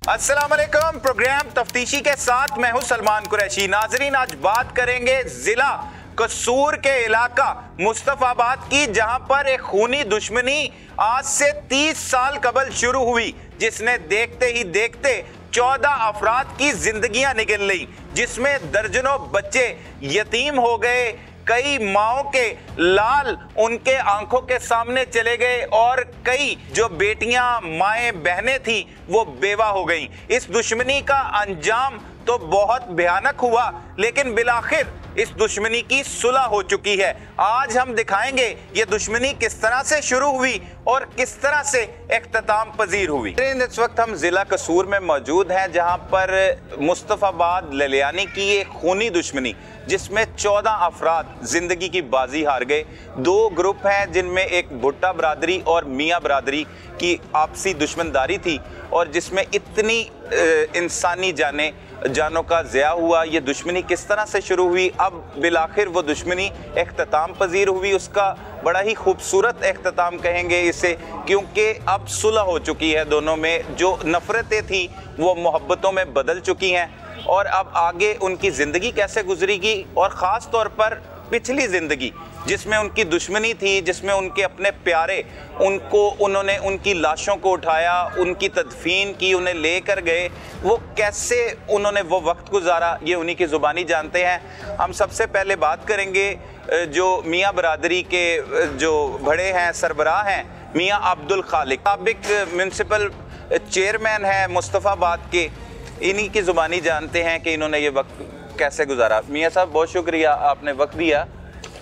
अस्सलाम वालेकुम। प्रोग्राम तफ्तीशी के साथ मैं हूं सलमान कुरैशी। नाजरीन, आज बात करेंगे जिला कसूर के इलाका मुस्तफाबाद की, जहां पर एक खूनी दुश्मनी आज से 30 साल कबल शुरू हुई, जिसने देखते ही देखते 14 अफराद की जिंदगियां निकल ली, जिसमें दर्जनों बच्चे यतीम हो गए। कई माओं के लाल उनके आंखों के सामने चले गए और कई जो बेटियां माएं बहनें थी वो बेवा हो गईं। इस दुश्मनी का अंजाम तो बहुत भयानक हुआ, लेकिन बिलाखिर इस दुश्मनी की सुलह हो चुकी है। आज हम दिखाएंगे ये दुश्मनी किस तरह से शुरू हुई और किस तरह से इख्तिताम पजीर हुई। इस वक्त हम जिला कसूर में मौजूद हैं, जहां पर मुस्तफाबाद ललियानी की ये खूनी दुश्मनी, जिसमें 14 अफराद जिंदगी की बाजी हार गए। 2 ग्रुप हैं, जिनमें एक भुट्टा बरादरी और मियाँ बरादरी की आपसी दुश्मनदारी थी, और जिसमें इतनी इंसानी जानों का ज़िया हुआ। ये दुश्मनी किस तरह से शुरू हुई, अब बिलाखिर वो दुश्मनी इख्तिताम पजीर हुई। उसका बड़ा ही खूबसूरत इख्तिताम कहेंगे इसे, क्योंकि अब सुलह हो चुकी है दोनों में। जो नफ़रतें थी वो मोहब्बतों में बदल चुकी हैं, और अब आगे उनकी ज़िंदगी कैसे गुजरेगी, और ख़ास तौर पर पिछली ज़िंदगी जिसमें उनकी दुश्मनी थी, जिसमें उनके अपने प्यारे उन्होंने उनकी लाशों को उठाया, उनकी तदफीन की, उन्हें लेकर गए, वो कैसे उन्होंने वो वक्त गुजारा, ये उन्हीं की ज़ुबानी जानते हैं। हम सबसे पहले बात करेंगे जो मियाँ बरादरी के जो बड़े हैं, सरबराह हैं, मियाँ अब्दुल खालिक, साबिक म्यूनसिपल चेयरमैन हैं मुस्तफ़ाबाद के। इन्हीं की ज़ुबानी जानते हैं कि इन्होंने ये वक्त कैसे गुजारा। मियाँ साहब, बहुत शुक्रिया, आपने वक्त दिया।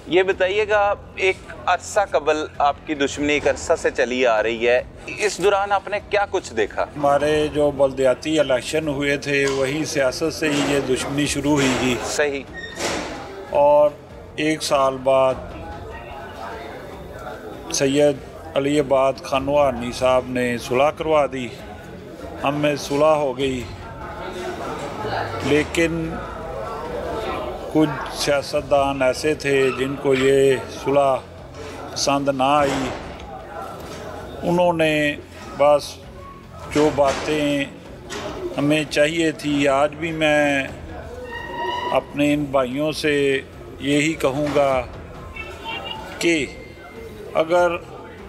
ये बताइएगा, एक अरसा कबल आपकी दुश्मनी एक अरसा से चली आ रही है, इस दौरान आपने क्या कुछ देखा? हमारे जो बल्दियाती इलेक्शन हुए थे, वही सियासत से ही ये दुश्मनी शुरू हुई थी। सही। और 1 साल बाद सैयद अलीबाद खानवानी साहब ने सुलह करवा दी, हम में सुलह हो गई। लेकिन कुछ सियासतदान ऐसे थे जिनको ये सुलह पसंद ना आई। उन्होंने बस जो बातें हमें चाहिए थी, आज भी मैं अपने इन भाइयों से यही कहूँगा कि अगर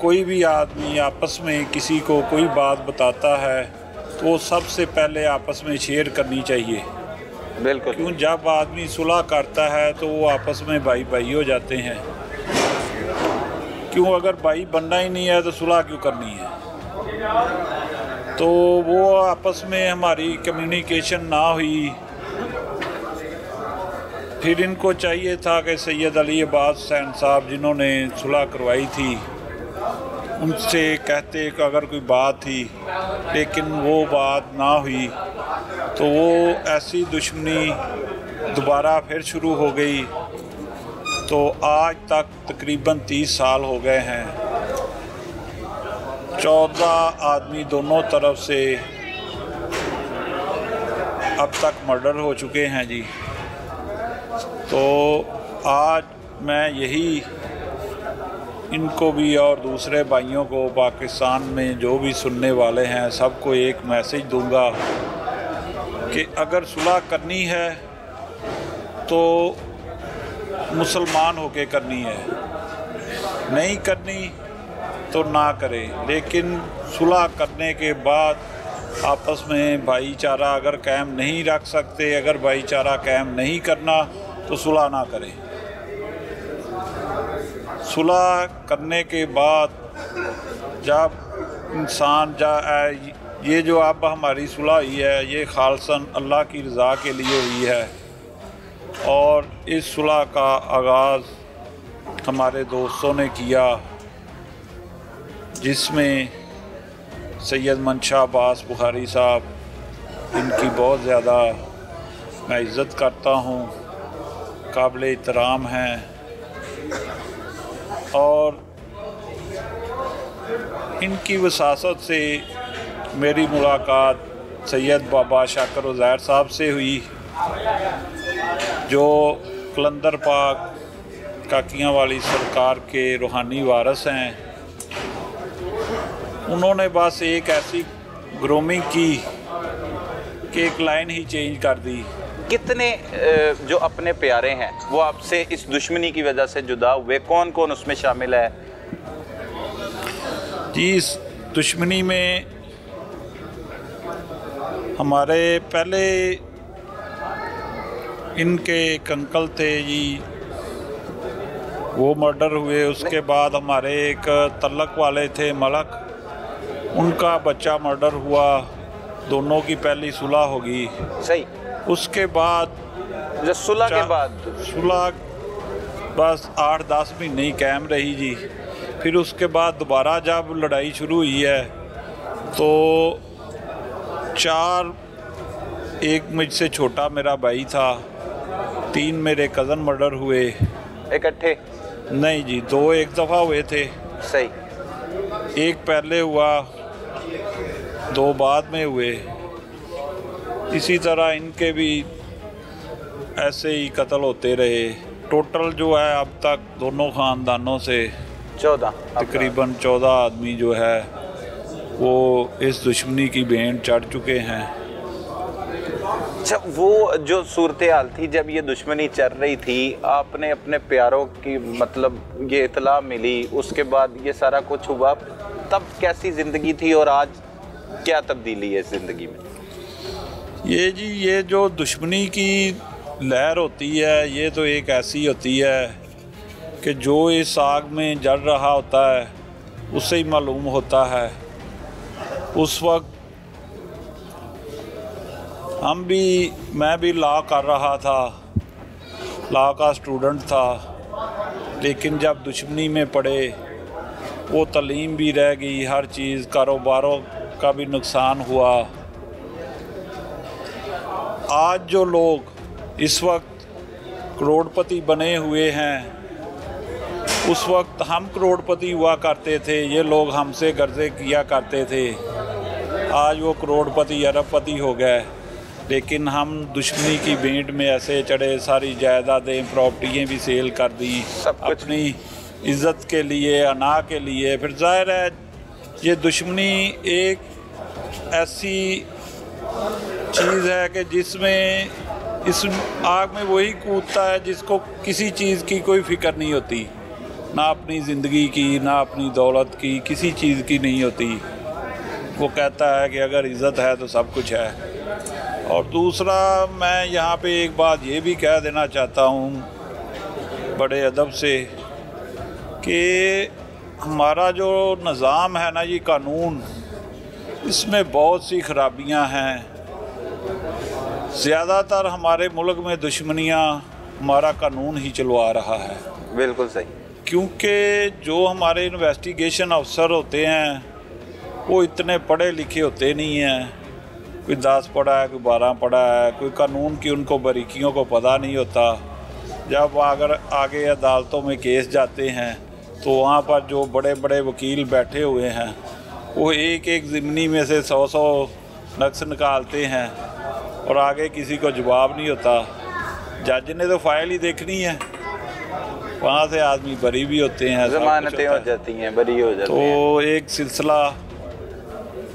कोई भी आदमी आपस में किसी को कोई बात बताता है तो वो सबसे पहले आपस में शेयर करनी चाहिए। बिल्कुल। क्यों, जब आदमी सुलह करता है तो वो आपस में भाई भाई हो जाते हैं। क्यों, अगर भाई बनना ही नहीं है तो सुलह क्यों करनी है? तो वो आपस में हमारी कम्युनिकेशन ना हुई। फिर इनको चाहिए था कि सैयद अलीबाद हुसैन साहब जिन्होंने सुलह करवाई थी, उनसे कहते कि अगर कोई बात थी, लेकिन वो बात ना हुई तो वो ऐसी दुश्मनी दोबारा फिर शुरू हो गई। तो आज तक तकरीबन 30 साल हो गए हैं। 14 आदमी दोनों तरफ से अब तक मर्डर हो चुके हैं जी। तो आज मैं यही इनको भी और दूसरे भाइयों को, पाकिस्तान में जो भी सुनने वाले हैं, सबको एक मैसेज दूंगा कि अगर सुलह करनी है तो मुसलमान होके करनी है, नहीं करनी तो ना करें। लेकिन सुलह करने के बाद आपस में भाईचारा अगर कायम नहीं रख सकते, अगर भाईचारा कायम नहीं करना तो सुलह ना करें। सुलह करने के बाद जब इंसान ये जो अब हमारी सुलह हुई है, ये खालसन अल्लाह की रज़ा के लिए हुई है। और इस सुलह का आगाज़ हमारे दोस्तों ने किया, जिसमें सैयद मंशा अब्बास बुखारी साहब, इनकी बहुत ज़्यादा मैं इज़्ज़त करता हूँ, काबिल एहतराम हैं। और इनकी वसासत से मेरी मुलाकात सैयद बाबा शाकर उज़ैर साहब से हुई, जो कलंदर पाक काकियाँ वाली सरकार के रूहानी वारिस हैं। उन्होंने बस एक ऐसी ग्रूमिंग की एक एक लाइन ही चेंज कर दी। कितने जो अपने प्यारे हैं वो आपसे इस दुश्मनी की वजह से जुदा हुए, कौन कौन उसमें शामिल है? जी, इस दुश्मनी में हमारे पहले इनके एक अंकल थे जी, वो मर्डर हुए। उसके बाद हमारे एक तलक वाले थे मलक, उनका बच्चा मर्डर हुआ। दोनों की पहली सुलह होगी। सही। उसके बाद जो सुलह के बाद सुलह बस 8-10 महीने ही कायम रही जी। फिर उसके बाद दोबारा जब लड़ाई शुरू हुई है तो 4, एक मुझसे छोटा मेरा भाई था, 3 मेरे कज़न मर्डर हुए। इकट्ठे? नहीं जी, 2 एक दफ़ा हुए थे। सही। एक पहले हुआ, 2 बाद में हुए। इसी तरह इनके भी ऐसे ही कत्ल होते रहे। टोटल जो है अब तक दोनों ख़ानदानों से 14 तकरीबन 14 आदमी जो है वो इस दुश्मनी की भेंट चढ़ चुके हैं। अच्छा, वो जो सूरत हाल थी जब ये दुश्मनी चल रही थी, आपने अपने प्यारों की मतलब ये इतला मिली, उसके बाद ये सारा कुछ हुआ, तब कैसी ज़िंदगी थी और आज क्या तब्दीली है ज़िंदगी में? ये जी, ये जो दुश्मनी की लहर होती है ये तो एक ऐसी होती है कि जो इस आग में जल रहा होता है उससे ही मालूम होता है। उस वक्त मैं भी लॉ कर रहा था, लॉ का स्टूडेंट था, लेकिन जब दुश्मनी में पड़े वो तालीम भी रह गई, हर चीज़, कारोबारों का भी नुकसान हुआ। आज जो लोग इस वक्त करोड़पति बने हुए हैं, उस वक्त हम करोड़पति हुआ करते थे, ये लोग हमसे कर्जे किया करते थे। आज वो करोड़पति अरबपति हो गए, लेकिन हम दुश्मनी की भेंट में ऐसे चढ़े, सारी जायदादें प्रॉपर्टियाँ भी सेल कर दी अपनी इज़्ज़त के लिए, अना के लिए। फिर जाहिर है ये दुश्मनी एक ऐसी चीज़ है कि जिसमें इस आग में वही कूदता है जिसको किसी चीज़ की कोई फ़िक्र नहीं होती, ना अपनी ज़िंदगी की, ना अपनी दौलत की, किसी चीज़ की नहीं होती। वो कहता है कि अगर इज़्ज़त है तो सब कुछ है। और दूसरा, मैं यहाँ पे एक बात ये भी कह देना चाहता हूँ बड़े अदब से कि हमारा जो निज़ाम है ना, ये कानून, इसमें बहुत सी खराबियाँ हैं। ज़्यादातर हमारे मुल्क में दुश्मनियाँ हमारा कानून ही चलवा रहा है। बिल्कुल सही। क्योंकि जो हमारे इन्वेस्टिगेशन अफसर होते हैं वो इतने पढ़े लिखे होते नहीं हैं। कोई 10 पढ़ा है, कोई 12 पढ़ा है, कोई कानून की उनको बारीकियों को पता नहीं होता। जब अगर आगे अदालतों में केस जाते हैं तो वहाँ पर जो बड़े बड़े वकील बैठे हुए हैं वो एक एक ज़िम्नी में से 100-100 नक्स निकालते हैं और आगे किसी को जवाब नहीं होता। जज ने तो फाइल ही देखनी है, वहाँ से आदमी बरी भी होते हैं, ज़मानतें हो जाती हैं, बरी हो जाती हैं। तो एक सिलसिला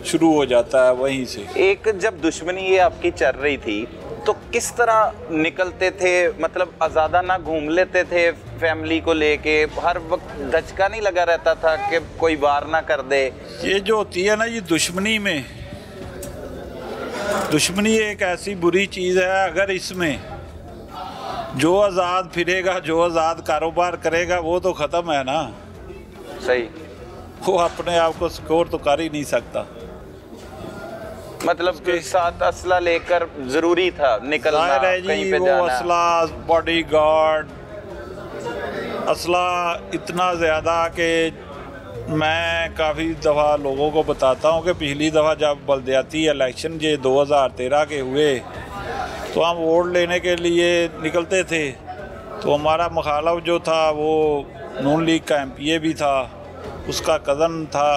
शुरू हो जाता है वहीं से। एक जब दुश्मनी ये आपकी चल रही थी तो किस तरह निकलते थे? मतलब आज़ादाना घूम लेते थे फैमिली को लेके? हर वक्त धचका नहीं लगा रहता था कि कोई वार ना कर दे? ये जो होती है ना, ये दुश्मनी में, दुश्मनी एक ऐसी बुरी चीज़ है, अगर इसमें जो आज़ाद फिरेगा, जो आज़ाद कारोबार करेगा वो तो ख़त्म है ना। सही। वो अपने आप को सिक्योर तो कर ही नहीं सकता। मतलब के साथ असला लेकर ज़रूरी था निकलना, कहीं पे वो जाना। असला, बॉडीगार्ड, असला इतना ज़्यादा कि मैं काफ़ी दफ़ा लोगों को बताता हूँ कि पिछली दफ़ा जब बलदियाती इलेक्शन ये 2013 के हुए तो हम वोट लेने के लिए निकलते थे, तो हमारा मुखालफ जो था वो नून लीग का MPA भी था, उसका कज़न था,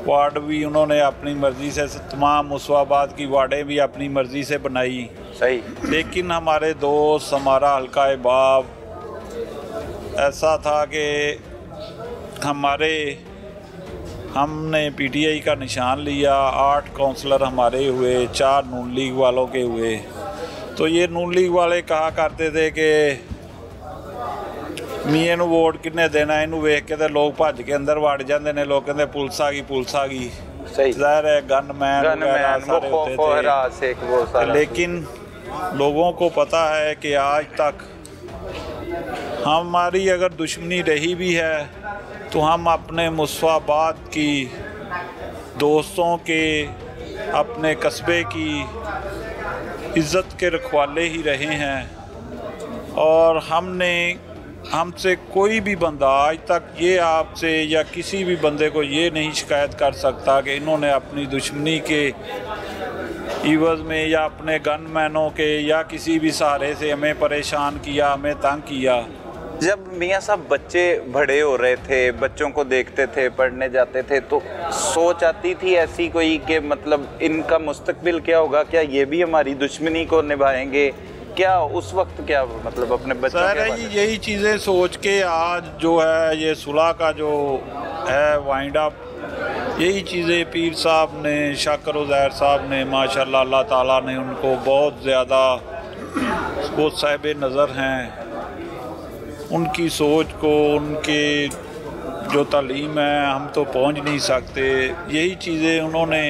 वार्ड भी उन्होंने अपनी मर्ज़ी से, तमाम मुसवाबाद की वार्डें भी अपनी मर्ज़ी से बनाई। सही। लेकिन हमारे दोस्त, हमारा हल्का बाब ऐसा था कि हमारे हमने पीटीआई का निशान लिया, 8 काउंसलर हमारे हुए, 4 नून लीग वालों के हुए। तो ये नून लीग वाले कहा करते थे कि मीए नूं वोट किन्ने देना, इनू वेख के तो लोग भज के अंदर वड़ जाते हैं, लोग कहते पुलिस आ गई पुलिस आ गई। ज़ाहिर है गनमैन सारे होते थे, लेकिन लोगों को पता है कि आज तक हमारी अगर दुश्मनी रही भी है तो हम अपने मुस्तफाबाद की, दोस्तों के, अपने कस्बे की इज़्ज़त के रखवाले ही रहे हैं। और हमसे कोई भी बंदा आज तक ये आपसे या किसी भी बंदे को ये नहीं शिकायत कर सकता कि इन्होंने अपनी दुश्मनी के इवज़ में या अपने गनमैनों के या किसी भी सहारे से हमें परेशान किया, हमें तंग किया। जब मियाँ साहब बच्चे बड़े हो रहे थे, बच्चों को देखते थे, पढ़ने जाते थे, तो सोच आती थी ऐसी कोई कि मतलब इनका मुस्तकबिल क्या होगा, क्या ये भी हमारी दुश्मनी को निभाएंगे, क्या उस वक्त क्या मतलब अपने बच्चों के यही चीज़ें सोच के आज जो है ये सुलह का जो है वाइंड अप, यही चीज़ें पीर साहब ने, शाकर उज़ैर साहब ने, माशाल्लाह अल्लाह ताला ने उनको बहुत ज़्यादा, वो साहिब नज़र हैं, उनकी सोच को, उनके जो तालीम है हम तो पहुंच नहीं सकते। यही चीज़ें उन्होंने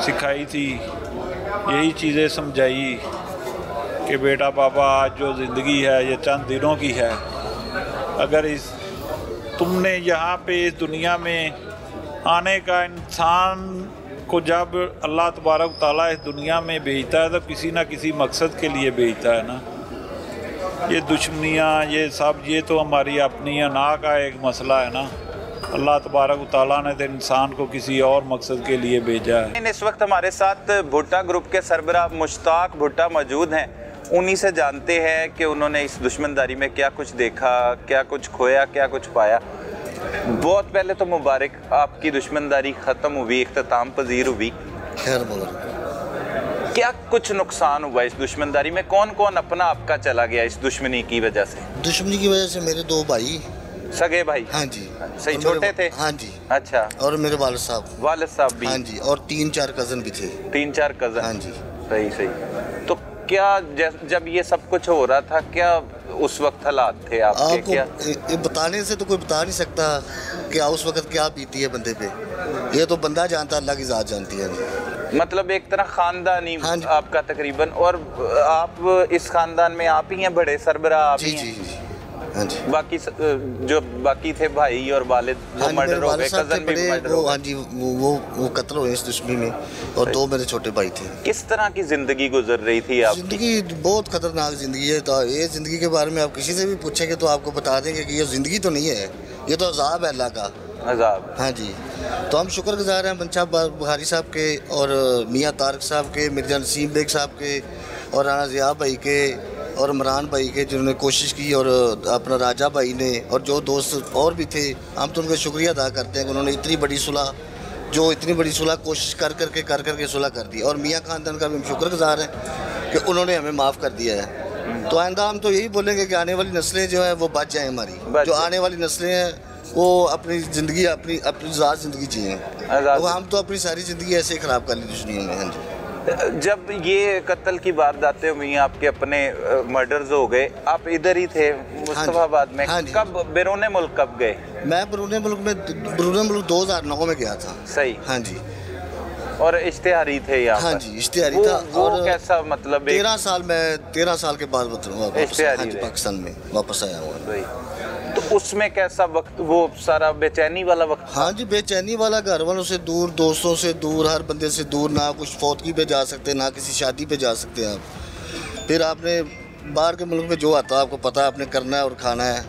सिखाई थी, यही चीज़ें समझाई कि बेटा पापा आज जो ज़िंदगी है ये चंद दिनों की है। अगर तुमने यहाँ पे इस दुनिया में आने का, इंसान को जब अल्लाह तबारक ताला इस दुनिया में भेजता है तो किसी ना किसी मकसद के लिए भेजता है ना। ये दुश्मनियाँ ये सब ये तो हमारी अपनी अना का एक मसला है ना। अल्लाह तबारक ताला ने तो इंसान को किसी और मकसद के लिए भेजा है। इस वक्त हमारे साथ भुट्टा ग्रुप के सरबराह मुश्ताक भुट्टा मौजूद हैं। उन्हीं से जानते हैं कि उन्होंने इस दुश्मनदारी में क्या कुछ देखा, क्या कुछ खोया, क्या कुछ पाया। बहुत पहले तो मुबारक, आपकी दुश्मनदारी ख़त्म हुई, इख्तिताम पजीर हुई। खैर मुबारक। क्या कुछ नुकसान हुआ इस दुश्मनदारी में? कौन कौन अपना आपका चला गया इस दुश्मनी की वजह से? दुश्मनी की वजह से मेरे 2 भाई, सगे भाई। हाँ जी। सही छोटे थे? हाँ जी। अच्छा। और मेरे वालिद साहब भी? हाँ जी। और 3-4 कज़न भी थे। 3-4 कज़न? हाँ जी। सही। तो क्या जब ये सब कुछ हो रहा था, क्या उस वक्त हालात थे आपके? क्या ये बताने से तो कोई बता नहीं सकता कि उस वक्त क्या बीती है बंदे पे। ये तो बंदा जानता, अल्लाह की ज़ात जानती है। मतलब एक तरह खानदानी आपका तकरीबन, और आप इस खानदान में आप ही हैं बड़े सरबराह? आप ही हैं? जी। हाँ जी। बाकी जो बाकी थे भाई और वालिद वो मर्डर हो गए, कज़न भी मर्डर हो गए। हाँ जी, वो कत्ल हुए इस दुश्मनी में, और 2 मेरे छोटे भाई थे। किस तरह की ज़िंदगी गुजर रही थी आपकी? ज़िंदगी बहुत ख़तरनाक ज़िंदगी है। तो ये ज़िंदगी के बारे में आप किसी से भी पूछेंगे तो आपको बता देंगे कि ये ज़िंदगी तो नहीं है, ये तो अज़ाब है अल्लाह का। अज़ाब? हाँ जी। तो हम शुक्रगुज़ार हैं बंशा बुखारी साहब के, और मियाँ तारक साहब के, मिर्जा नसीम बेग साहब के, और राना ज़िया भाई के, और इमरान भाई के, जिन्होंने कोशिश की, और अपना राजा भाई ने, और जो दोस्त और भी थे। हम तो उनका शुक्रिया अदा करते हैं कि उन्होंने इतनी बड़ी सुलह कोशिश कर करके सुलह कर दी। और मियाँ खानदान का भी हम शुक्रगुज़ार हैं कि उन्होंने हमें माफ़ कर दिया है। तो आइंदा हम तो यही बोलेंगे कि आने वाली नस्लें जो है वो बच जाएँ हमारी। जो आने वाली नस्लें हैं वो अपनी ज़िंदगी अपनी ज़ात ज़िंदगी जिए। तो हम तो अपनी सारी ज़िंदगी ऐसे ही ख़राब कर ली दुनिया में। हाँ जी। जब ये कत्ल की वारदातें हुई, आपके अपने मर्डर्स हो गए, आप इधर ही थे मुस्तफाबाद में। हाँ कब बैरून मुल्क कब गए? मैं बैरून मुल्क 2009 में गया था। सही। हाँ जी। और इश्तिहारी थे यहाँ? हाँ जी, इश्तिहारी था। और कैसा मतलब 13 साल के बाद पाकिस्तान में वापस आया हुआ। तो उसमें कैसा वक्त, वो सारा बेचैनी वाला वक्त? हाँ जी, बेचैनी वाला, घर वालों से दूर, दोस्तों से दूर, हर बंदे से दूर। ना कुछ फौतगी पे जा सकते, ना किसी शादी पे जा सकते आप। फिर आपने बाहर के मुल्क में जो आता आपको पता है, आपने करना है और खाना है।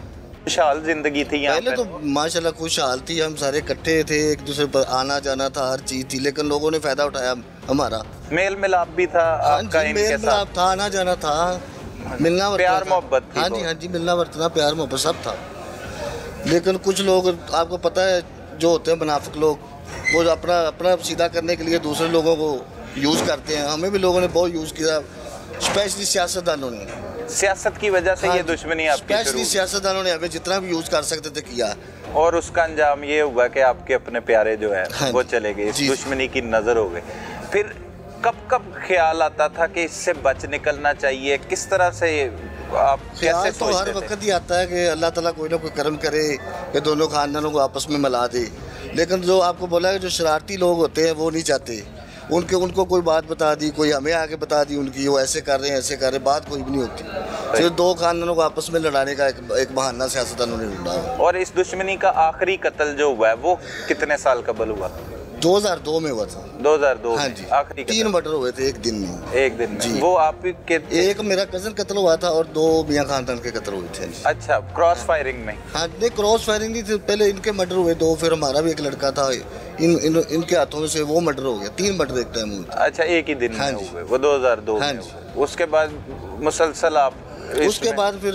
खुशहाल जिंदगी थी यहाँ पहले तो माशाल्लाह खुशहाल थी। हम सारे इकट्ठे थे, एक दूसरे पर आना जाना था, हर चीज़ थी। लेकिन लोगों ने फ़ायदा उठाया हमारा। मेल मिलाप भी था आपका? मेल मिलाप था, आना जाना था, मिलना, प्यार मोहब्बत थी। हाँ जी, मिलना वर्तना, प्यार मोहब्बत सब था। लेकिन कुछ लोग आपको पता है जो होते हैं मुनाफिक लोग, वो अपना सीधा करने के लिए दूसरे लोगों को यूज़ करते हैं। हमें भी लोगों ने बहुत यूज़ किया, स्पेशली सियासतदानों ने। सियासत की वजह से ये दुश्मनी आपकी? स्पेशली सियासतदानों ने हमें जितना भी यूज़ कर सकते थे किया। और उसका अंजाम ये हुआ कि आपके अपने प्यारे जो है हाँ वो चले गए, इस दुश्मनी की नज़र हो गए। फिर कब कब ख्याल आता था कि इससे बच निकलना चाहिए, किस तरह से आप कैसे तो हर वक्त ही आता है कि अल्लाह ताला कोई ना कोई कर्म करे कि दोनों खानदानों को आपस में मिला दे, लेकिन जो आपको बोला है जो शरारती लोग होते हैं वो नहीं चाहते। उनको कोई बात बता दी, कोई हमें आके बता दी उनकी, वो ऐसे कर रहे हैं ऐसे कर रहे हैं, बात कोई भी नहीं होती। सिर्फ दो खानदानों को आपस में लड़ाने का एक बहाना सियासतदानों ने ढूंढा। और इस दुश्मनी का आखिरी कत्ल जो हुआ है वो कितने साल कबल हुआ? 2002 में हुआ था। 2002 हाँ में जी, आखिरी 3 मर्डर हुए थे एक दिन में। एक दिन में वो आप के एक मेरा कजन कत्ल हुआ था और 2 मियाँ खानदान के कत्ल हुए थे। अच्छा, क्रॉस फायरिंग में? हाँ नहीं, क्रॉस फायरिंग नहीं थी, पहले इनके मर्डर हुए 2, फिर हमारा भी एक लड़का था, इनके हाथों में से वो मर्डर हो गया। 3 मर्डर एक टाइम हुए। अच्छा, एक ही दिन में हुए वो 2002 में हुए। उसके बाद मुसलसल आप उसके बाद फिर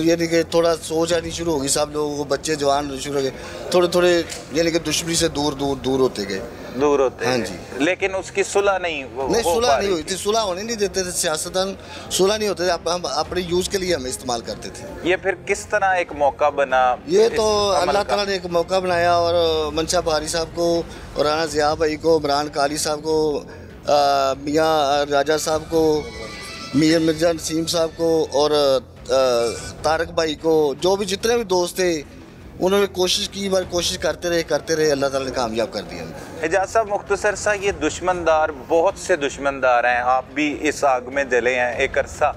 यानी कि थोड़ा सोच आनी शुरू होगी, सब लोगों को, बच्चे जवान शुरू हो गए, थोड़े यानी कि दुश्मनी से दूर होते गए। हाँ जी। लेकिन उसकी सुलह नहीं सुलह नहीं हुई थी, सुलह होने नहीं देते थे सियासतदान, सुलह नहीं होते थे, हम अपने यूज़ के लिए हमें इस्तेमाल करते थे। ये फिर किस तरह एक मौका बना? ये तो अल्लाह ताला ने एक मौका बनाया और मंशा बुखारी साहब को और राना ज़िया भाई को, इमरान काली साहब को, मियाँ राजा साहब को, मियाँ मिर्जा नसीम साहब को और तारक भाई को, जो भी जितने भी दोस्त थे उन्होंने कोशिश की, बार कोशिश करते रहे, अल्लाह ताला ने कामयाब कर दिया। एजाज साहब, मुख्तसर सा, ये दुश्मनदार, बहुत से दुश्मनदार हैं, आप भी इस आग में जले हैं एक अरसा,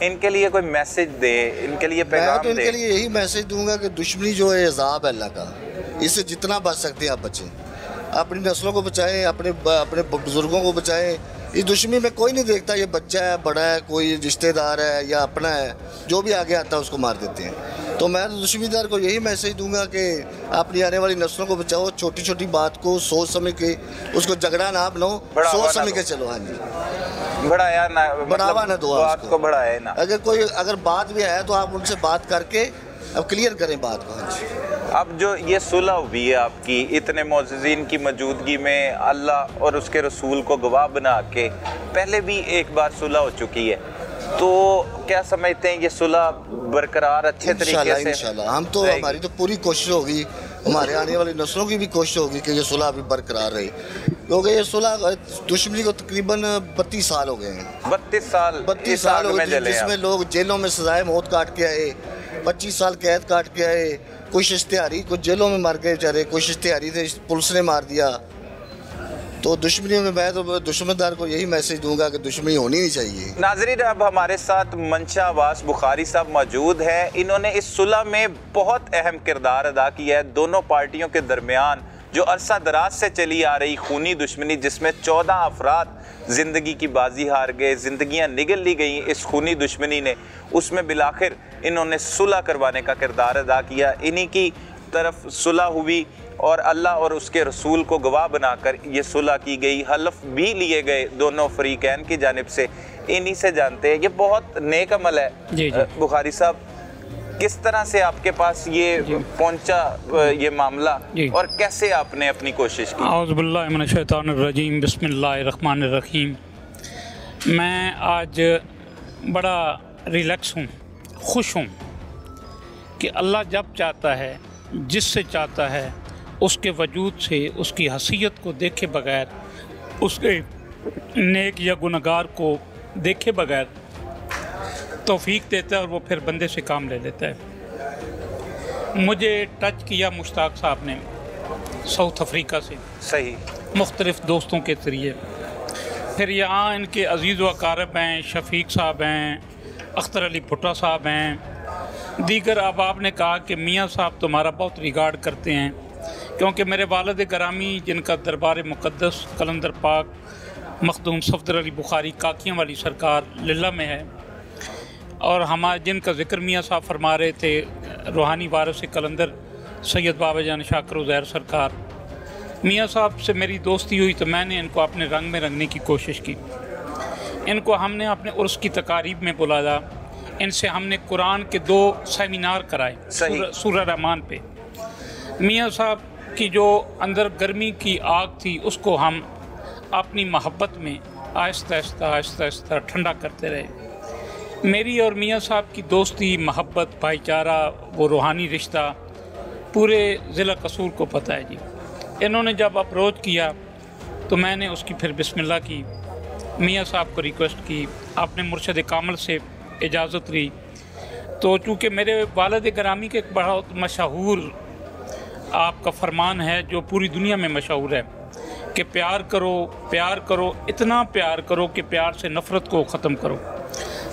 इनके लिए कोई मैसेज दे, इनके लिए पैगाम दे? मैं तो इनके लिए यही मैसेज दूंगा कि दुश्मनी जो है अज़ाब है अल्लाह का, इससे जितना बच सकते हैं आप बचें, अपनी नस्लों को बचाएं, अपने बुजुर्गों को बचाएं। इस दुश्मनी में कोई नहीं देखता ये बच्चा है, बड़ा है, कोई रिश्तेदार है या अपना है, जो भी आगे आता है उसको मार देते हैं। तो मैं दुश्मनीदार को यही मैसेज दूंगा कि अपनी आने वाली नस्लों को बचाओ, छोटी छोटी बात को सोच समझ के, उसको झगड़ा ना बनाओ, सोच समझ के चलो। हाँ जी, बढ़ावा ना दो, बात को बढ़ाए ना। अगर बात भी है तो आप उनसे बात करके अब क्लियर करें बात को। हाँ जी, अब जो ये सुलह हुई है आपकी इतने मोअज़्ज़िज़ीन की मौजूदगी में, अल्लाह और उसके रसूल को गवाह बना के, पहले भी एक बार सुलह हो चुकी है, तो क्या समझते हैं ये सुलह बरकरार अच्छे तरीके से? इंशाल्लाह हम तो, हमारी तो पूरी कोशिश होगी, हमारे आने वाली नस्लों की भी कोशिश होगी कि ये सुलह अभी बरकरार रहे, क्योंकि ये सुलह दुश्मनी को तकरीबन 32 साल हो गए हैं। 32 साल हो गए, जिसमें लोग जेलों में सजाए मौत काट के आए, 25 साल कैद काट के आए, कुछ इश्तिहारी, कुछ जेलों में मर गए बेचारे, कुछ इश्तिहारी थे पुलिस ने मार दिया। तो दुश्मनी में मैं तो दुश्मनदार को यही मैसेज दूंगा कि दुश्मनी होनी नहीं चाहिए। नाज़रीन, अब हमारे साथ मंशा अब्बास बुखारी साहब मौजूद हैं। इन्होंने इस सुलह में बहुत अहम किरदार अदा किया है। दोनों पार्टियों के दरमियान जो अरसा दराज से चली आ रही खूनी दुश्मनी, जिसमें 14 अफराद ज़िंदगी की बाजी हार गए, ज़िंदगियाँ निगल ली गई इस खूनी दुश्मनी ने, उसमें बिलाखिर इन्होंने सुलह करवाने का किरदार अदा किया। इन्हीं की तरफ सुलह हुई और अल्लाह और उसके रसूल को गवाह बनाकर ये सुलह की गई, हलफ भी लिए गए दोनों फरीकैन की जानिब से। इन्हीं से जानते हैं, ये बहुत नेक अमल है। जी। बुखारी साहब, किस तरह से आपके पास ये पहुंचा ये मामला और कैसे आपने अपनी कोशिश की? औज़ु बिल्लाहि मिनश शैतानिर रजीम, बिस्मिल्लाहिर रहमानिर रहीम। मैं आज बड़ा रिलैक्स हूँ, खुश हूँ कि अल्लाह जब चाहता है, जिससे चाहता है, उसके वजूद से, उसकी हसीयत को देखे बगैर, उसके नेक या गुनहगार को देखे बगैर तौफीक देता है और वो फिर बंदे से काम ले लेता है। मुझे टच किया मुश्ताक साहब ने साउथ अफ्रीका से, सही, मुख्तलिफ़ दोस्तों के ज़रिए। फिर यहाँ इनके अजीज़ व अकारब हैं, शफ़ीक साहब हैं, अख्तर अली भुट्टा साहब हैं, दीगर। अब आपने कहा कि मियाँ साहब तुम्हारा बहुत रिगार्ड करते हैं, क्योंकि मेरे वालिद गरामी जिनका दरबार मुक़द्दस कलंदर पाक मखदूम सफदर अली बुखारी काकियाँ वाली सरकार लिल्ला में है, और हमारे जिनका ज़िक्र मियाँ साहब फरमा रहे थे, रूहानी वारिस कलंदर सैयद बाबा जान शाकिर उज़ैर सरकार। मियाँ साहब से मेरी दोस्ती हुई तो मैंने इनको अपने रंग में रंगने की कोशिश की। इनको हमने अपने उर्स की तकारीब में बुलाया, इनसे हमने कुरान के 2 सेमिनार कराए सूरह रहमान पे। मियाँ साहब की जो अंदर गर्मी की आग थी, उसको हम अपनी मोहब्बत में आहिस्ता आहिस्ता ठंडा करते रहे। मेरी और मियाँ साहब की दोस्ती, मोहब्बत, भाईचारा, वो रूहानी रिश्ता पूरे ज़िला कसूर को पता है जी। इन्होंने जब अप्रोच किया तो मैंने उसकी फिर बिस्मिल्लाह की, मियाँ साहब को रिक्वेस्ट की, आपने मुर्शद कामिल से इजाज़त ली। तो चूँकि मेरे वालिद गिरामी के एक बहुत मशहूर आपका फरमान है जो पूरी दुनिया में मशहूर है कि प्यार करो, इतना प्यार करो कि प्यार से नफ़रत को ख़त्म करो।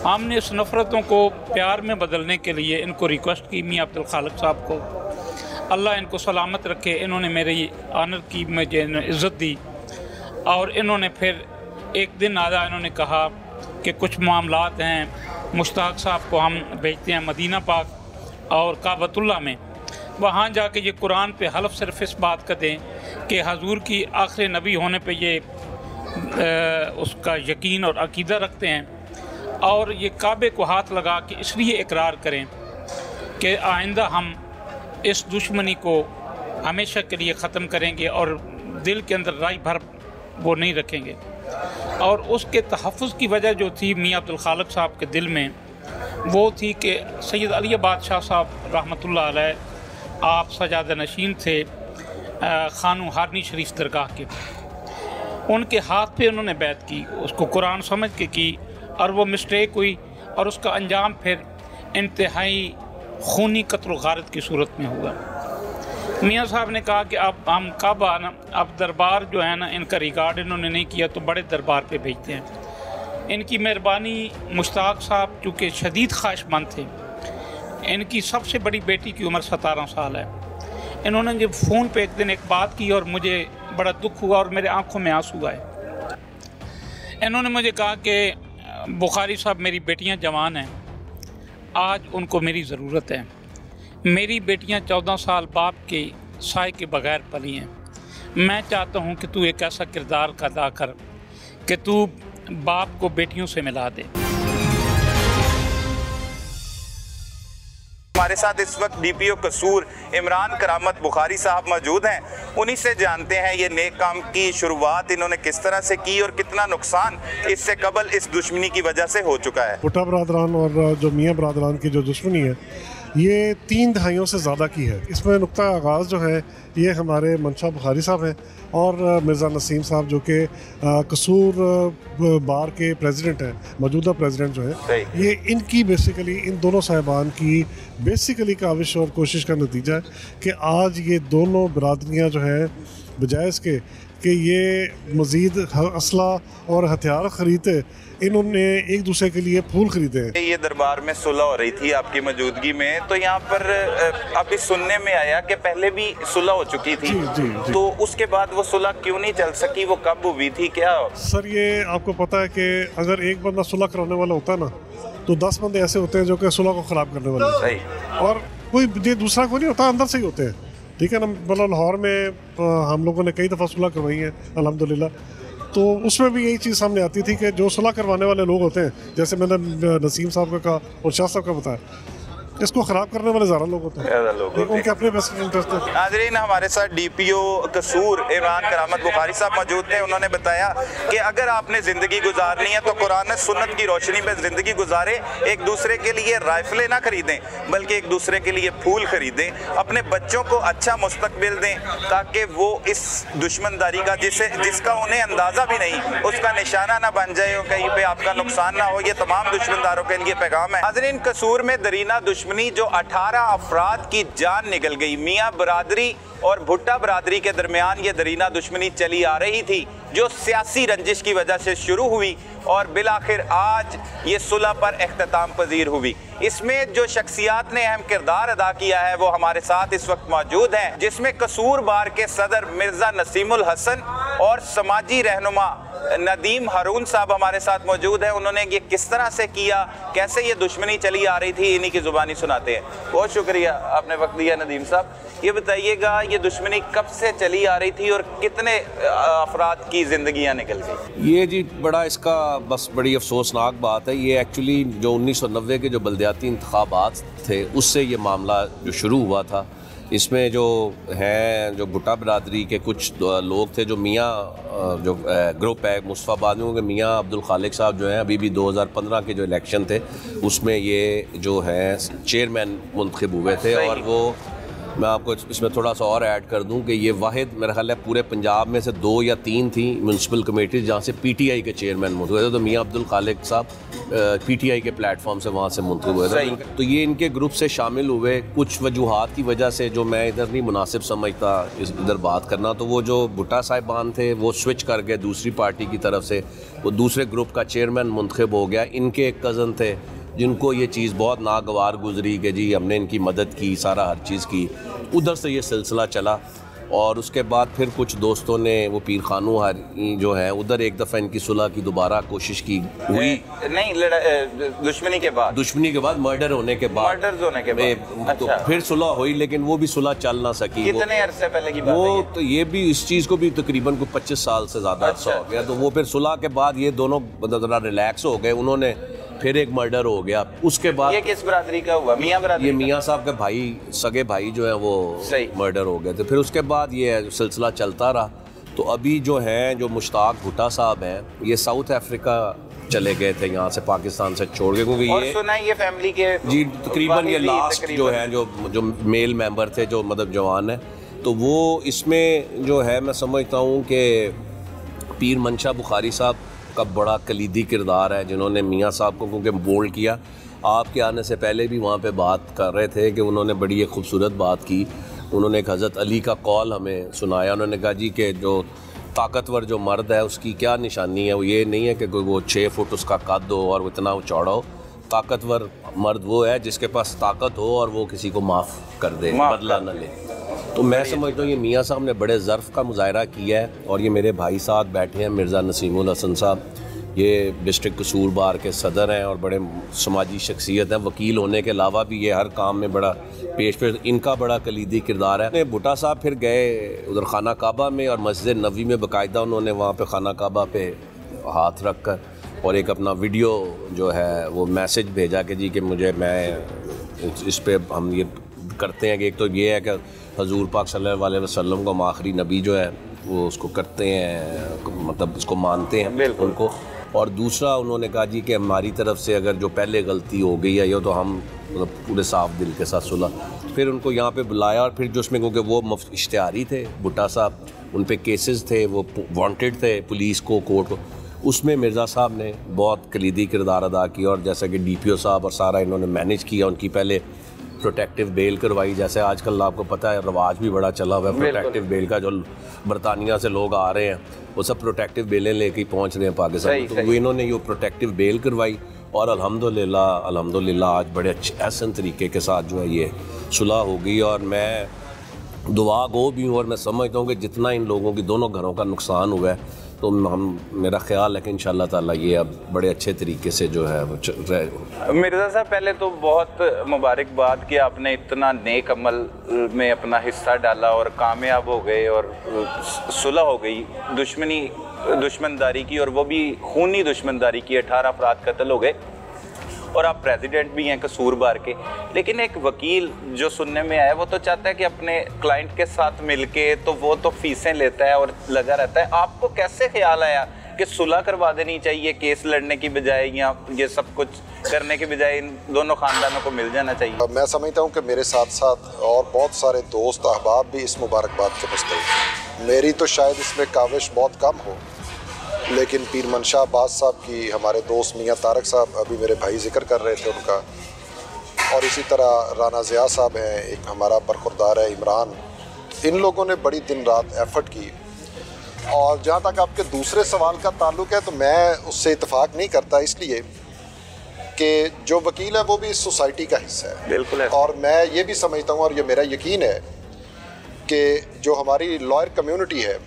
हमने इस नफ़रतों को प्यार में बदलने के लिए इनको रिक्वेस्ट की, मियाँ अब्दुल खालिक साहब को, अल्लाह इनको सलामत रखे। इन्होंने मेरी आनर की, मुझे इज़्ज़त दी। और इन्होंने फिर एक दिन आया, इन्होंने कहा कि कुछ मामलात हैं, मुश्ताक साहब को हम भेजते हैं मदीना पाक और काबतुल्लाह में, वहाँ जाके ये कुरान पे हलफ सिर्फ इस बात का दें कि हजूर की आखिरी नबी होने पे ये उसका यकीन और अकीदा रखते हैं, और ये काबे को हाथ लगा के इसलिए इकरार करें कि आइंदा हम इस दुश्मनी को हमेशा के लिए ख़त्म करेंगे और दिल के अंदर राई भर वो नहीं रखेंगे। और उसके तहफ़्फ़ुज़ की वजह जो थी मियाँ अब्दुल खालिक साहब के दिल में, वो थी कि सैयद अली बादशाह साहब रहमतुल्लाह अलैह आप सजादा नशीन थे खानू हारनी शरीफ दरगाह के, उनके हाथ पे उन्होंने बैत की, उसको कुरान समझ के की, और वो मिस्टेक हुई और उसका अंजाम फिर इंतहाई खूनी कत्ल गारत की सूरत में हुआ। मियाँ साहब ने कहा कि अब हम कब आना, अब दरबार जो है ना, इनका रिकॉर्ड इन्होंने नहीं किया तो बड़े दरबार पे भेजते हैं। इनकी मेहरबानी, मुश्ताक साहब चूँकि शदीद ख्वाहिशमंद थे, इनकी सबसे बड़ी बेटी की उम्र 17 साल है। इन्होंने जब फ़ोन पे एक दिन एक बात की और मुझे बड़ा दुख हुआ और मेरे आंखों में आंसू आए। इन्होंने मुझे कहा कि बुखारी साहब, मेरी बेटियां जवान हैं, आज उनको मेरी ज़रूरत है। मेरी बेटियां 14 साल बाप के साए के बगैर पली हैं। मैं चाहता हूं कि तू एक ऐसा किरदार अदा कर कि तू बाप को बेटियों से मिला दे। हमारे साथ इस वक्त डीपीओ कसूर इमरान करामत बुखारी साहब मौजूद हैं। उन्हीं से जानते हैं ये नेक काम की शुरुआत इन्होंने किस तरह से की और कितना नुकसान इससे कबल इस दुश्मनी की वजह से हो चुका है। भुट्टा बरादरान और जो मियाँ बरादरान की जो दुश्मनी है, ये 3 दहाइयों से ज़्यादा की है। इसमें नुक्ता आगाज़ जो है ये हमारे मंशा बुखारी साहब हैं और मिर्ज़ा नसीम साहब जो कि कसूर बार के प्रेसिडेंट हैं, मौजूदा प्रेसिडेंट जो है, ये इनकी बेसिकली इन दोनों साहिबान की बेसिकली काविश और कोशिश का नतीजा है कि आज ये दोनों बरादरियाँ जो हैं बजाय इसके कि ये मज़ीद असला और हथियार ख़रीदते, इन्होंने एक दूसरे के लिए फूल खरीदे हैं। ये दरबार में सुलह हो रही थी आपकी मौजूदगी में, तो यहाँ पर अभी सुनने में आया कि पहले भी सुलह हो चुकी थी। जी। तो उसके बाद वो सुलह क्यों नहीं चल सकी, वो कब हुई थी क्या? सर ये आपको पता है कि अगर एक बंदा सुलह कराने वाला होता है ना, तो 10 बंदे ऐसे होते हैं जो कि सुलह को ख़राब करने वाले होते हैं, और कोई ये दूसरा कोई नहीं होता, अंदर से ही होते हैं। ठीक है ना, मतलब लाहौर में हम लोगों ने कई दफ़ा सुलह करवाई है अल्हम्दुलिल्लाह, तो उसमें भी यही चीज़ सामने आती थी कि जो सुलह करवाने वाले लोग होते हैं, जैसे मैंने नसीम साहब का कहा और शाह साहब का बताया, इसको ख़राब करने वाले ज़्यादा लोग होते हैं, उनके अपने बेस्ट इंटरेस्ट हैं। नाज़रीन, हमारे साथ डीपीओ कसूर इमरान करामत बुखारी साहब मौजूद थे। उन्होंने बताया कि अगर आपने ज़िंदगी गुजारनी है तो कुरान सुन्नत की रोशनी में ज़िंदगी गुजारे, एक दूसरे के लिए राइफलें ना खरीदें बल्कि एक दूसरे के लिए फूल खरीदें, अपने बच्चों को अच्छा मुस्तकबिल दें ताकि वो इस दुश्मनदारी का जिसका उन्हें अंदाज़ा भी नहीं, उसका निशाना ना बन जाए और कहीं पर आपका नुकसान ना हो। ये तमाम दुश्मनदारों के लिए पैगाम है। नाज़रीन, कसूर में दरीना दुश्मनी जो 18 अफराद की जान निकल गई, मियाँ बरादरी और भुट्टा बरादरी के दरमियान ये दरीना दुश्मनी चली आ रही थी जो सियासी रंजिश की वजह से शुरू हुई और बिलाखिर आज ये सुलह पर इख्तिताम पजीर हुई। इसमें जो शख्सियात ने अहम किरदार अदा किया है वो हमारे साथ इस वक्त मौजूद हैं, जिसमें कसूर बार के सदर मिर्ज़ा नसीमुल हसन और समाजी रहनुमा नदीम हारून साहब हमारे साथ मौजूद हैं। उन्होंने ये किस तरह से किया, कैसे ये दुश्मनी चली आ रही थी, इन्हीं की ज़ुबानी सुनाते हैं। बहुत शुक्रिया आपने वक्त दिया नदीम साहब। ये बताइएगा ये दुश्मनी कब से चली आ रही थी और कितने अफराद की ज़िंदगियाँ निकल गई? ये जी बड़ा इसका बस बड़ी अफसोसनाक बात है। ये एक्चुअली जो 1990 के जो बल्दियाती इंतखाबात थे उससे ये मामला जो शुरू हुआ था, इसमें जो हैं जो भुट्टा बरादरी के कुछ लोग थे, जो मियाँ जो ग्रुप है मुस्तफ़ाबाद में, मियाँ अब्दुल खालिक साहब जो हैं अभी भी 2015 के जो इलेक्शन थे उसमें ये जो हैं चेयरमैन मुंतखब हुए थे और वो मैं आपको इसमें थोड़ा सा और ऐड कर दूं कि ये वाहिद मेरा ख्याल है पूरे पंजाब में से 2 या 3 थी म्यूनसिपल कमेटीज जहाँ से पीटीआई के चेयरमैन मुंतखब हुए थे। तो मियाँ अब्दुल खालिक साहब पीटीआई के प्लेटफॉर्म से वहाँ से मुंतखब हुए थे। तो ये इनके ग्रुप से शामिल हुए। कुछ वजूहात की वजह से जो मैं इधर नहीं मुनासिब समझता इधर बात करना, तो वो जो भुट्टा साहिबान थे वो स्विच कर गए दूसरी पार्टी की तरफ से, वो दूसरे ग्रुप का चेयरमैन मुंतखब हो गया। इनके एक कज़न थे जिनको ये चीज़ बहुत नागवार गुजरी कि जी हमने इनकी मदद की, सारा हर चीज़ की। उधर से ये सिलसिला चला और उसके बाद फिर कुछ दोस्तों ने वो पीर खानू हारी जो है उधर एक दफ़ा इनकी सुलह की दोबारा कोशिश की हुई नहीं, दुश्मनी के बाद मर्डर होने के बाद तो फिर सुलह हुई, लेकिन वो भी सुलह चल ना सकी। कितने अरसे पहले की बात है वो तो ये भी इस चीज़ को भी तकरीबन 25 साल से ज़्यादा अरसा हो गया। तो वो फिर सुलह के बाद ये दोनों ज़रा रिलैक्स हो गए, उन्होंने फिर एक मर्डर हो गया। उसके बाद ये किस बरादरी का हुआ? मियाँ बरादरी? ये मियाँ साहब के भाई, सगे भाई जो है वो मर्डर हो गए थे। फिर उसके बाद ये सिलसिला चलता रहा। तो अभी जो हैं जो मुश्ताक भुट्टा साहब हैं ये साउथ अफ्रीका चले गए थे यहाँ से, पाकिस्तान से छोड़ के, क्योंकि और सुना है ये फैमिली के जी तकरीबन ये लास्ट जो हैं जो मेल मेंबर थे जो मतलब जवान है, तो वो इसमें जो है मैं समझता हूँ कि पीर मंशा बुखारी साहब का बड़ा कलीदी किरदार है, जिन्होंने मियाँ साहब को क्योंकि बोल्ड किया। आपके आने से पहले भी वहाँ पे बात कर रहे थे कि उन्होंने बड़ी एक खूबसूरत बात की। उन्होंने एक हज़रत अली का कौल हमें सुनाया। उन्होंने कहा जी कि जो ताकतवर जो मर्द है उसकी क्या निशानी है, वो ये नहीं है कि वो 6 फुट उसका कद हो और वो इतना चौड़ा हो। ताकतवर मर्द वो है जिसके पास ताकत हो और वो किसी को माफ़ कर दे, बदला न ले। तो मैं समझता हूँ ये मियाँ साहब ने बड़े ज़र्फ़ का मुजाहरा किया है। और ये मेरे भाई साथ बैठे हैं मिर्ज़ा नसीमुल हसन साहब, ये डिस्ट्रिक्ट कसूर बार के सदर हैं और बड़े समाजी शख्सियत हैं। वकील होने के अलावा भी ये हर काम में बड़ा पेश इनका बड़ा कलीदी किरदार है। भुट्टा साहब फिर गए उधर खाना काबा में और मस्जिद नबी में बाकायदा उन्होंने वहाँ पे खाना काबा पे हाथ रख कर और एक अपना वीडियो जो है वो मैसेज भेजा कि जी कि मुझे मैं इस पे हम ये करते हैं कि एक तो ये है कि हजूर पाक सल्लल्लाहु अलैहि वसल्लम को आखिरी नबी जो है वो उसको करते हैं, मतलब उसको मानते हैं उनको। और दूसरा उन्होंने कहा जी कि हमारी तरफ से अगर जो पहले गलती हो गई है ये तो हम मतलब पूरे साफ दिल के साथ सुलह। फिर उनको यहाँ पे बुलाया और फिर जो उसमें क्योंकि वो इश्तिहारी थे भुट्टा साहब, उन पे केसेस थे, वो वांटेड थे पुलिस को, कोर्ट को, उसमें मिर्ज़ा साहब ने बहुत कलीदी किरदार अदा किया। और जैसा कि DPO साहब और सारा इन्होंने मैनेज किया, उनकी पहले प्रोटेक्टिव बेल करवाई। जैसे आजकल आपको पता है रवाज भी बड़ा चला हुआ है प्रोटेक्टिव बेल का, जो बरतानिया से लोग आ रहे हैं वो सब प्रोटेक्टिव बेलें लेके पहुंच रहे हैं पाकिस्तान। तो वो इन्होंने ये प्रोटेक्टिव बेल करवाई और अल्हम्दुलिल्लाह आज बड़े अच्छे एहसन तरीके के साथ जो है ये सुलह हो गई। और मैं दुआ गो भी हूँ और मैं समझता हूँ कि जितना इन लोगों की दोनों घरों का नुकसान हुआ है तो मेरा ख्याल है कि इंशाअल्लाह ताला ये अब बड़े अच्छे तरीके से जो है वो चल रहे। मिर्ज़ा साहब पहले तो बहुत मुबारकबाद कि आपने इतना नेक अमल में अपना हिस्सा डाला और कामयाब हो गए और सुलह हो गई दुश्मनदारी की, और वो भी खूनी दुश्मनदारी की। 18 अफराद कत्ल हो गए और आप प्रेसिडेंट भी हैं कसूर बार के। लेकिन एक वकील जो सुनने में आया वो तो चाहता है कि अपने क्लाइंट के साथ मिलके तो वो तो फीसें लेता है और लगा रहता है। आपको कैसे ख्याल आया कि सुलह करवा देनी चाहिए केस लड़ने की बजाय, या ये सब कुछ करने के बजाय इन दोनों ख़ानदानों को मिल जाना चाहिए? मैं समझता हूँ कि मेरे साथ साथ और बहुत सारे दोस्त अहबाब भी इस मुबारकबाद के मुस्तहिक़ हैं। मेरी तो शायद इसमें काविश बहुत कम हो, लेकिन पीर मंशा अब्बास साहब की, हमारे दोस्त मियाँ तारक साहब अभी मेरे भाई जिक्र कर रहे थे उनका, और इसी तरह राना ज़िया साहब हैं, एक हमारा बरखुरदार है इमरान, इन लोगों ने बड़ी दिन रात एफर्ट की। और जहाँ तक आपके दूसरे सवाल का ताल्लुक़ है तो मैं उससे इत्तेफाक नहीं करता, इसलिए कि जो वकील है वो भी इस सोसाइटी का हिस्सा है। बिल्कुल है। और मैं ये भी समझता हूँ और ये मेरा यकीन है कि जो हमारी लॉयर कम्युनिटी है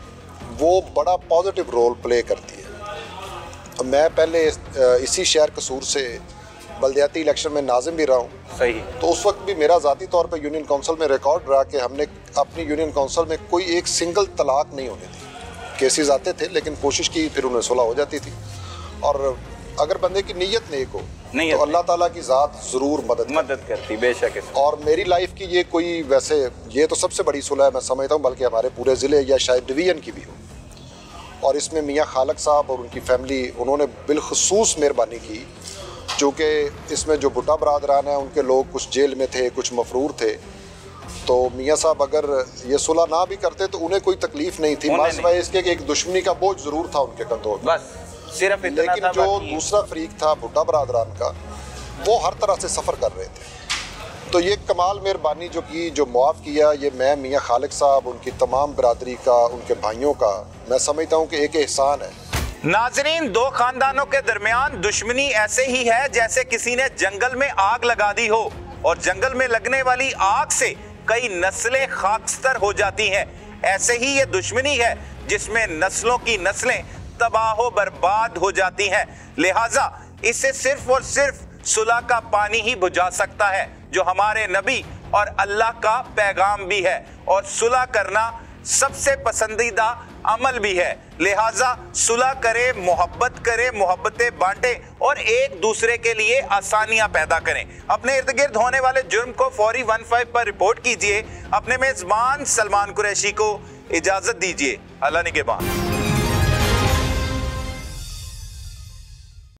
वो बड़ा पॉजिटिव रोल प्ले करती है। मैं पहले इसी शहर कसूर से बल्दियाती इलेक्शन में नाज़िम भी रहा हूँ। सही। तो उस वक्त भी मेरा ज़ाती तौर पे यूनियन काउंसिल में रिकॉर्ड रहा कि हमने अपनी यूनियन काउंसिल में कोई एक सिंगल तलाक नहीं होने दी। केसेस आते थे लेकिन कोशिश की फिर उन्हें सुलह हो जाती थी। और अगर बंदे की नीयत नेक हो तो अल्लाह ताला की ज़ात ज़रूर मदद करती, बेशक। और मेरी लाइफ की ये कोई वैसे ये तो सबसे बड़ी सुलह है मैं समझता हूँ, बल्कि हमारे पूरे ज़िले या शायद डिवीज़न की भी हो। और इसमें मियाँ खालक साहब और उनकी फैमिली उन्होंने बिलखसूस मेहरबानी की, चूँकि इसमें जो भुट्टा बरादरान हैं उनके लोग कुछ जेल में थे, कुछ मफरूर थे, तो मियाँ साहब अगर ये सुलह ना भी करते तो उन्हें कोई तकलीफ नहीं थी, मासवाए इसके कि एक दुश्मनी का बोझ जरूर था उनके कंधों पर, बस सिर्फ इतना लेकिन था। जो दूसरा फरीक था भुट्टा बरादरान का, वो हर तरह से सफ़र कर रहे थे। तो ये कमाल मेहरबानी जो की, जो मुआफ़ किया, ये मैं मियाँ खालिक साहब, उनकी तमाम बरादरी का, उनके भाइयों का, मैं समझता हूँ कि एक एहसान है। नाजरीन, दो खानदानों के दरमियान दुश्मनी ऐसे ही है जैसे किसी ने जंगल में आग लगा दी हो और जंगल में लगने वाली आग से कई नस्लें खाकस्तर हो जाती हैं। ऐसे ही ये दुश्मनी है जिसमें नस्लों की नस्लें तबाह बर्बाद हो जाती हैं। लिहाजा इसे सिर्फ और सिर्फ सुलह का पानी ही बुझा सकता है, जो हमारे नबी और अल्लाह का पैगाम भी है, और सुलह करना सबसे पसंदीदा अमल भी है। लिहाजा सुलह करे, मोहब्बतें बांटे और एक दूसरे के लिए आसानियां पैदा करें। अपने इर्द गिर्द होने वाले जुर्म को फौरी 15 पर रिपोर्ट कीजिए। अपने मेजबान सलमान कुरैशी को इजाजत दीजिए। अल्लाह निगहबान।